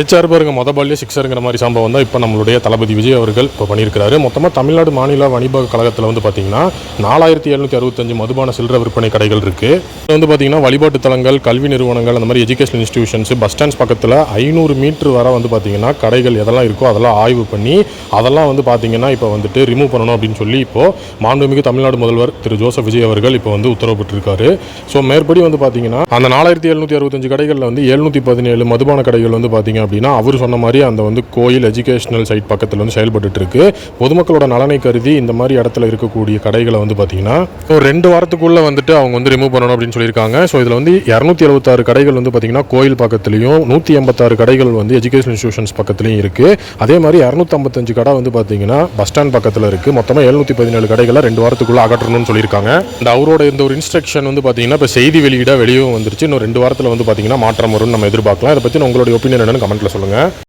அடிச்சார் பாருங்க பால்லே சிக்ஸருங்கிற மாதிரி சம்பவம் தான் இப்போ நம்மளுடைய தளபதி விஜய் அவர்கள் இப்போ பண்ணியிருக்கிறாரு. மொத்தமாக தமிழ்நாடு மாநில வணிபக கழகத்தில் வந்து பார்த்தீங்கன்னா 4765 மதுபான சில்லறை விற்பனை கடைகள் இருக்குது. இது வந்து பார்த்தீங்கன்னா வழிபாட்டு தலங்கள், கல்வி நிறுவனங்கள், அந்த மாதிரி எஜுகேஷனல் இன்ஸ்டிடியூஷன்ஸ், பஸ் ஸ்டாண்ட்ஸ் பக்கத்தில் 500 மீட்டர் வரை வந்து பார்த்தீங்கன்னா கடைகள் எதெல்லாம் இருக்கோ அதெல்லாம் ஆய்வு பண்ணி அதெல்லாம் வந்து பார்த்தீங்கன்னா இப்போ வந்துட்டு ரிமூவ் பண்ணணும் அப்படின்னு சொல்லி இப்போது மாண்புமிகு தமிழ்நாடு முதல்வர் திரு ஜோசப் விஜய் அவர்கள் இப்போ வந்து உத்தரவிட்டிருக்காரு. ஸோ மேற்படி வந்து பார்த்தீங்கன்னா அந்த 4765 கடைகளில் வந்து 717 மதுபான கடைகள் வந்து பார்த்தீங்க அப்படின்னா அவர் சொன்ன மாதிரி அந்த வந்து கோயில் எஜுகேஷனல் சைட் பக்கத்தில் வந்து செயல்பட்டு இருக்கு. பொதுமக்களோட நலனை கருதி இந்த மாதிரி இடத்துல இருக்கக்கூடிய கடைகளை வந்து பார்த்தீங்கன்னா ஒரு 2 வாரத்துக்குள்ள வந்துட்டு அவங்க வந்து ரிமூவ் பண்ணணும் அப்படின்னு சொல்லியிருக்காங்க. ஸோ இதில் வந்து 276 கடைகள் வந்து பார்த்தீங்கன்னா கோயில் பக்கத்துலையும் 186 கடைகள் வந்து எஜுகேஷன் இன்ஸ்டிடியூஷன்ஸ் பக்கத்துலையும் இருக்கு. அதே மாதிரி 255 கடை வந்து பார்த்தீங்கன்னா பஸ் ஸ்டாண்ட் பக்கத்தில் இருக்கு. மொத்தமாக 717 கடைகளை 2 வாரத்துக்குள்ள அகற்றணும்னு சொல்லியிருக்காங்க. இந்த அவரோட இந்த ஒரு இன்ஸ்ட்ரக்ஷன் வந்து பார்த்தீங்கன்னா இப்போ செய்தி வெளியிட வெளியும் வந்துருச்சு. இன்னும் 2 வாரத்தில் வந்து பார்த்தீங்கன்னா மாற்றம் வரும்னு நம்ம எதிர்பார்க்கலாம். இதை பற்றி உங்களுடைய ஒப்பீனியன் என்னன்னு கமெண்ட்ல சொல்லுங்க.